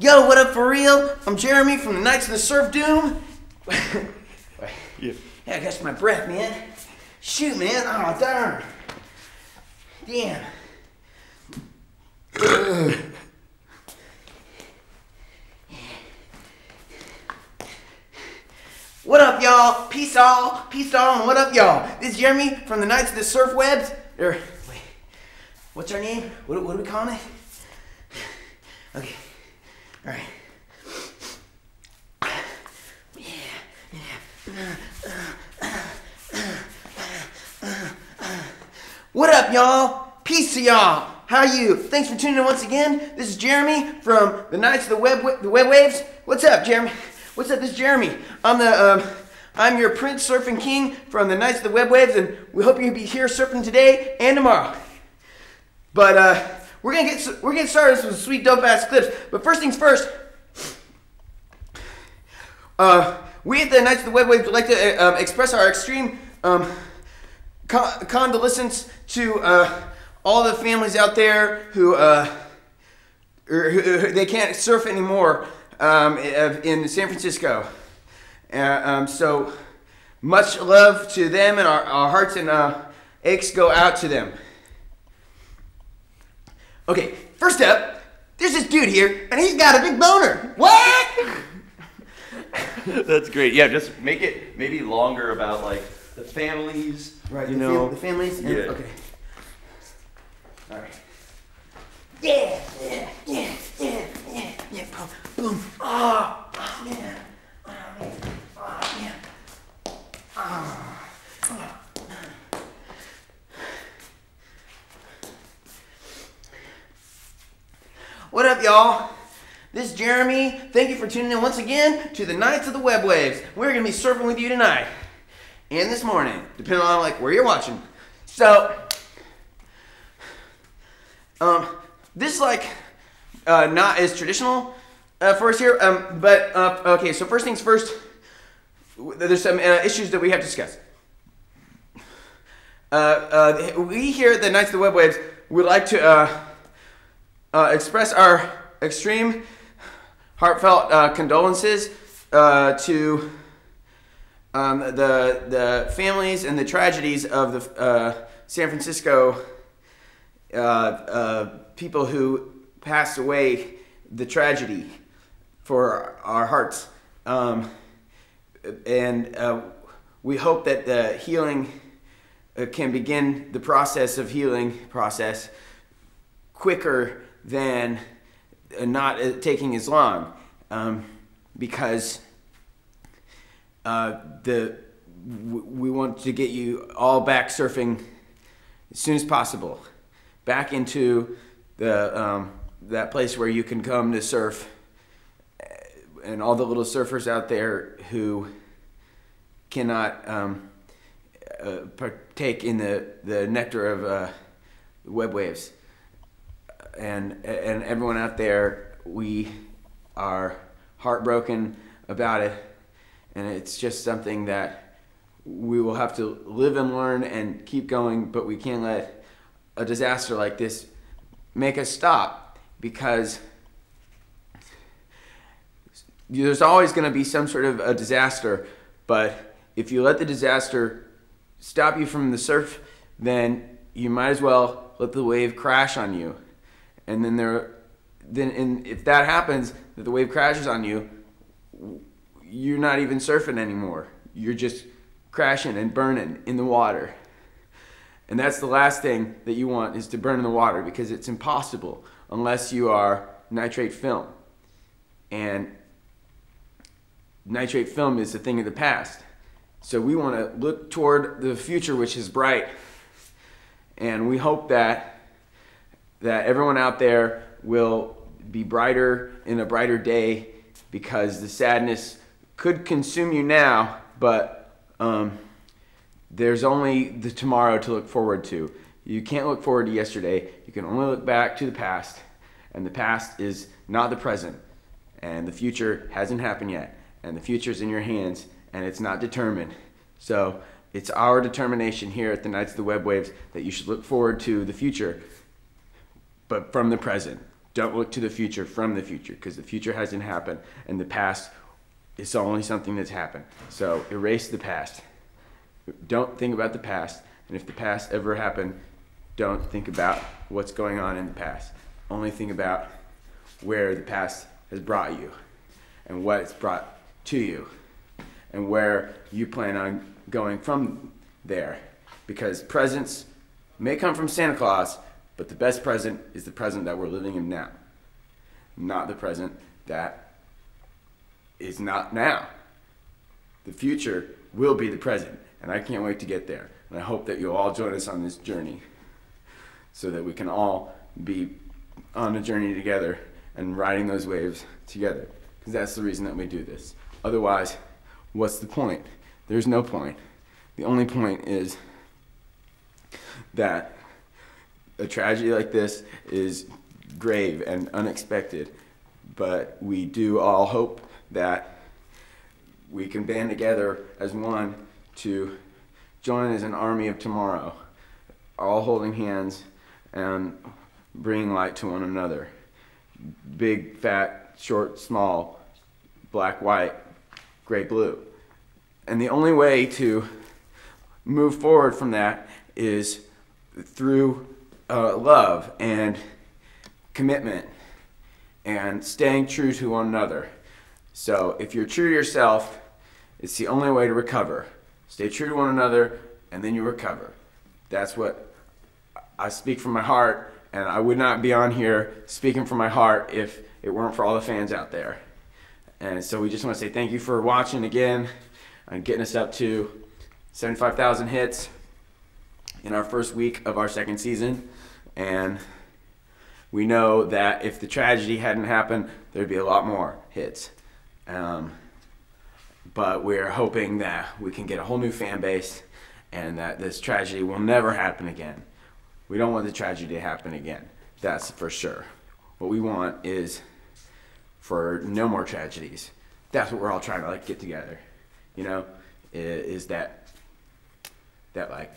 Yo, what up for real? I'm Jeremy from the Knights of the Surf Doom. Yeah, I got my breath, man. Shoot, man. Oh, darn. Damn. What up, y'all? Peace all, and what up, y'all? This is Jeremy from the Knights of the Surf Webs. Wait, what's our name? What are we calling it? Okay, all right. What up, y'all? Peace to y'all. How are you? Thanks for tuning in once again. This is Jeremy from the Knights of the Web Waves. What's up, Jeremy? What's up? This is Jeremy. I'm your Prince Surfing King from the Knights of the Web Waves, and we hope you'll be here surfing today and tomorrow. But we're gonna get started with some sweet dope ass clips. But first things first. We at the Knights of the Web Waves would like to express our extreme condolences to all the families out there who they can't surf anymore in San Francisco. So much love to them, and our hearts and aches go out to them. Okay, first up, there's this dude here, and he's got a big boner. What? That's great. Yeah, just make it maybe longer about like the families, right? You know, the families. And, yeah. Okay. All right. Yeah. Boom. Oh man. Oh man. Oh man. Oh. What up, y'all? This is Jeremy. Thank you for tuning in once again to the Knights of the Web Waves. We're gonna be surfing with you tonight and this morning, depending on like where you're watching. So, this like not as traditional for us here, but okay. So first things first, there's some issues that we have to discuss. We here at the Knights of the Web Waves would like to express our extreme heartfelt condolences to the families and the tragedies of the San Francisco people who passed away. The tragedy for our hearts, and we hope that the healing can begin the process of healing process quicker than not taking as long, because we want to get you all back surfing as soon as possible, back into the that place where you can come to surf, and all the little surfers out there who cannot partake in the nectar of web waves. And everyone out there, we are heartbroken about it, and it's just something that we will have to live and learn and keep going, but we can't let a disaster like this make us stop, because there's always going to be some sort of a disaster. But if you let the disaster stop you from the surf, then you might as well let the wave crash on you. And then if that happens, that the wave crashes on you, you're not even surfing anymore. You're just crashing and burning in the water. And that's the last thing that you want, is to burn in the water, because it's impossible unless you are nitrate film. And nitrate film is a thing of the past. So we want to look toward the future, which is bright. And we hope that everyone out there will be brighter in a brighter day, because the sadness could consume you now, but there's only the tomorrow to look forward to. You can't look forward to yesterday. You can only look back to the past, and the past is not the present, and the future hasn't happened yet, and the future's in your hands, and it's not determined. So it's our determination here at the Knights of the Web Waves that you should look forward to the future, but from the present. Don't look to the future from the future, because the future hasn't happened, and the past is only something that's happened. So erase the past. Don't think about the past, and if the past ever happened, don't think about what's going on in the past. Only think about where the past has brought you, and what it's brought to you, and where you plan on going from there. Because presents may come from Santa Claus, but the best present is the present that we're living in now, not the present that is not now. The future will be the present, and I can't wait to get there. And I hope that you'll all join us on this journey so that we can all be on a journey together and riding those waves together, because that's the reason that we do this. Otherwise, what's the point? There's no point. The only point is that a tragedy like this is grave and unexpected, but we do all hope that we can band together as one to join as an army of tomorrow, all holding hands and bringing light to one another. Big, fat, short, small, black, white, gray, blue. And the only way to move forward from that is through love and commitment and staying true to one another. So if you're true to yourself, it's the only way to recover. Stay true to one another, and then you recover. That's what I speak from my heart, and I would not be on here speaking from my heart if it weren't for all the fans out there. And so we just want to say thank you for watching again and getting us up to 75,000 hits in our first week of our second season. And we know that if the tragedy hadn't happened, there'd be a lot more hits. But we're hoping that we can get a whole new fan base and that this tragedy will never happen again. We don't want the tragedy to happen again. That's for sure. What we want is for no more tragedies. That's what we're all trying to like get together. You know, is that like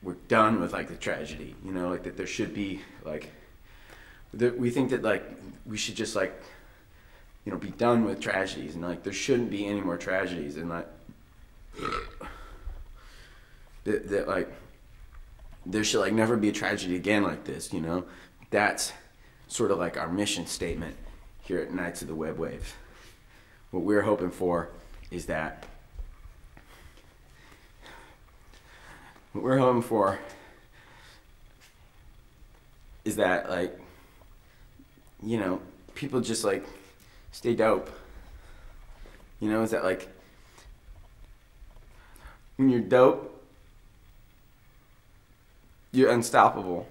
we're done with like the tragedy. You know, like that there should be like we think that like we should just like, you know, be done with tragedies, and like there shouldn't be any more tragedies, and like that like there should like never be a tragedy again like this. You know, that's sort of like our mission statement here at Knights of the Web Wave. What we're hoping for is that like, you know, people just like stay dope. You know, is that like when you're dope, you're unstoppable.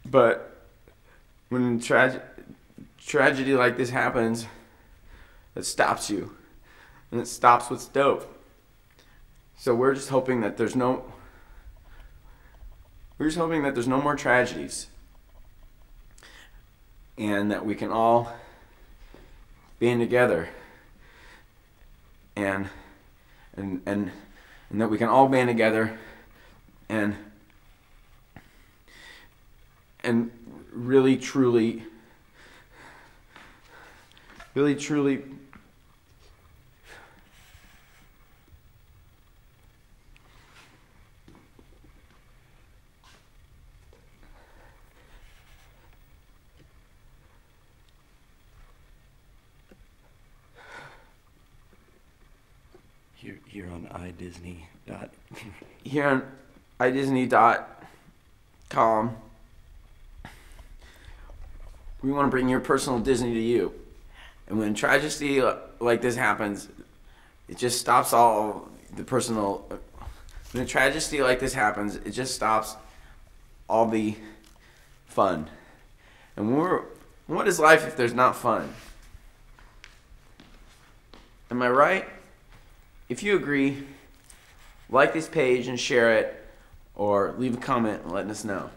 But when tragedy like this happens, it stops you, and it stops what's dope. So we're just hoping that there's no more tragedies, and that we can all band together, and that we can all band together and really truly Here on iDisney. Here on iDisney.com, we want to bring your personal Disney to you. And when tragedy like this happens, it just stops all the personal. When a tragedy like this happens, it just stops all the fun. And what is life if there's not fun? Am I right? If you agree, like this page and share it, or leave a comment and letting us know.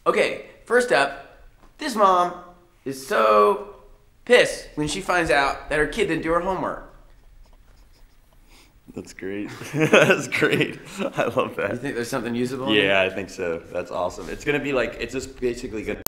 Okay, first up, this mom is so pissed when she finds out that her kid didn't do her homework. That's great. That's great. I love You that. think there's something usable? in it? Yeah, I think so. That's awesome. It's gonna be like, it's just basically gonna